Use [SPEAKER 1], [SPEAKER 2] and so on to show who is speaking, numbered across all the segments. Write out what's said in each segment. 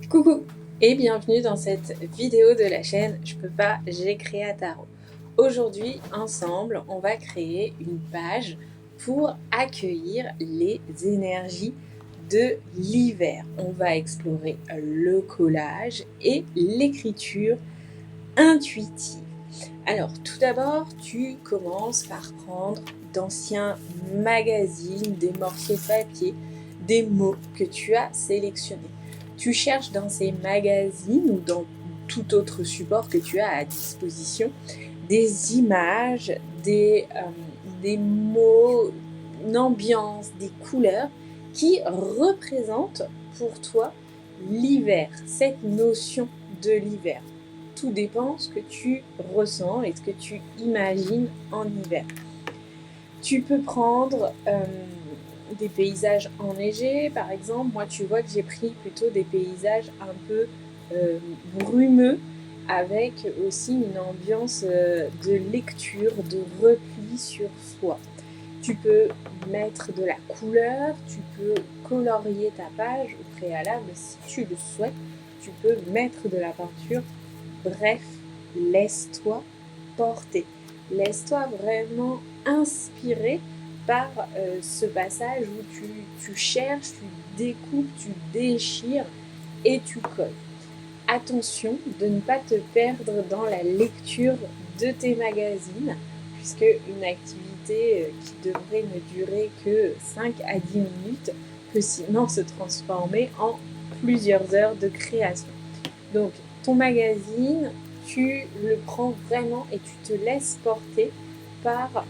[SPEAKER 1] Coucou et bienvenue dans cette vidéo de la chaîne Je peux pas, j'ai créé un tarot. Aujourd'hui, ensemble, on va créer une page pour accueillir les énergies de l'hiver. On va explorer le collage et l'écriture intuitive. Alors, tout d'abord, tu commences par prendre d'anciens magazines, des morceaux de papier, des mots que tu as sélectionnés. Tu cherches dans ces magazines ou dans tout autre support que tu as à disposition des images, des mots, une ambiance, des couleurs qui représentent pour toi l'hiver, cette notion de l'hiver. Tout dépend de ce que tu ressens et ce que tu imagines en hiver. Tu peux prendre des paysages enneigés, par exemple. Moi, tu vois que j'ai pris plutôt des paysages un peu brumeux, avec aussi une ambiance de lecture, de repli sur soi. Tu peux mettre de la couleur, tu peux colorier ta page au préalable si tu le souhaites. Tu peux mettre de la peinture. Bref, laisse-toi porter. Laisse-toi vraiment inspirer par ce passage où tu cherches, tu découpes, tu déchires et tu colles. Attention de ne pas te perdre dans la lecture de tes magazines, puisque une activité qui devrait ne durer que 5 à 10 minutes peut sinon se transformer en plusieurs heures de création. Donc, ton magazine, tu le prends vraiment et tu te laisses porter par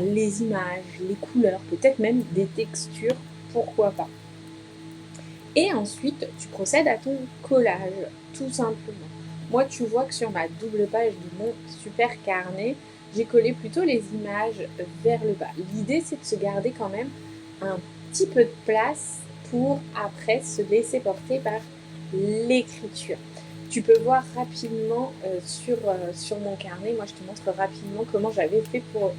[SPEAKER 1] les images, les couleurs, peut-être même des textures, pourquoi pas. Et ensuite, tu procèdes à ton collage, tout simplement. Moi, tu vois que sur ma double page de mon super carnet, j'ai collé plutôt les images vers le bas. L'idée, c'est de se garder quand même un petit peu de place pour après se laisser porter par l'écriture. Tu peux voir rapidement sur mon carnet, moi je te montre rapidement comment j'avais fait pour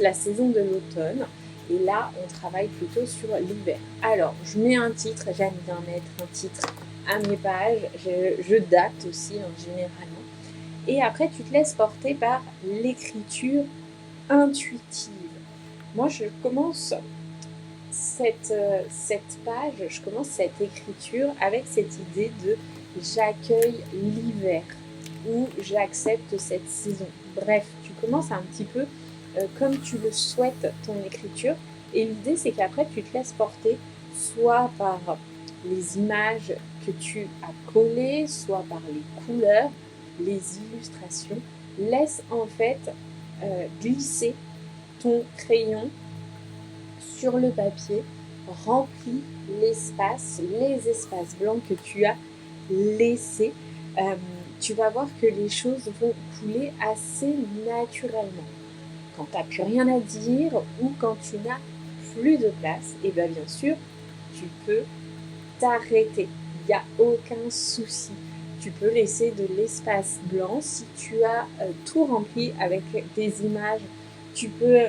[SPEAKER 1] la saison de l'automne. Et là, on travaille plutôt sur l'hiver. Alors, je mets un titre, j'aime bien mettre un titre à mes pages, je date aussi généralement. Et après, tu te laisses porter par l'écriture intuitive. Moi, je commence cette page, je commence cette écriture avec cette idée de j'accueille l'hiver ou j'accepte cette saison. Bref, tu commences un petit peu comme tu le souhaites ton écriture, et l'idée c'est qu'après tu te laisses porter soit par les images que tu as collées, soit par les couleurs, les illustrations. Laisse en fait glisser ton crayon sur le papier, remplis l'espace, les espaces blancs que tu as laissés. Tu vas voir que les choses vont couler assez naturellement. Quand tu n'as plus rien à dire ou quand tu n'as plus de place, et bien sûr, tu peux t'arrêter. Il n'y a aucun souci. Tu peux laisser de l'espace blanc. Si tu as tout rempli avec des images, tu peux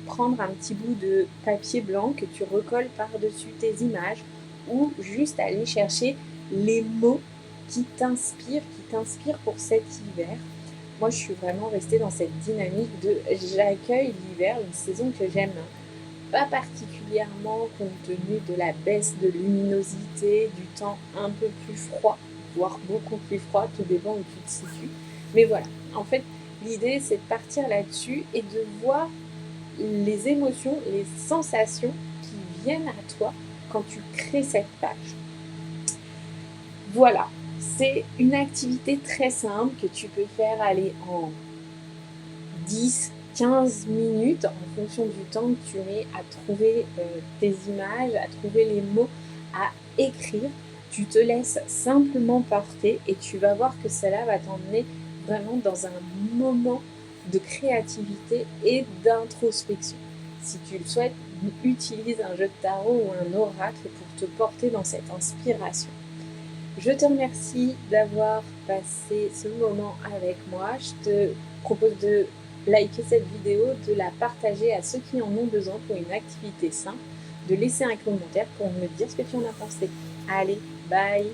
[SPEAKER 1] prendre un petit bout de papier blanc que tu recolles par-dessus tes images, ou juste aller chercher les mots qui t'inspirent pour cet hiver. Moi, je suis vraiment restée dans cette dynamique de j'accueille l'hiver, une saison que j'aime pas particulièrement compte tenu de la baisse de luminosité, du temps un peu plus froid, voire beaucoup plus froid, tout dépend où tu te situes. Mais voilà, en fait, l'idée, c'est de partir là-dessus et de voir les émotions, les sensations qui viennent à toi quand tu crées cette page. Voilà. C'est une activité très simple que tu peux faire aller en 10-15 minutes en fonction du temps que tu mets à trouver tes images, à trouver les mots, à écrire. Tu te laisses simplement porter et tu vas voir que cela va t'emmener vraiment dans un moment de créativité et d'introspection. Si tu le souhaites, utilise un jeu de tarot ou un oracle pour te porter dans cette inspiration. Je te remercie d'avoir passé ce moment avec moi. Je te propose de liker cette vidéo, de la partager à ceux qui en ont besoin pour une activité simple, de laisser un commentaire pour me dire ce que tu en as pensé. Allez, bye!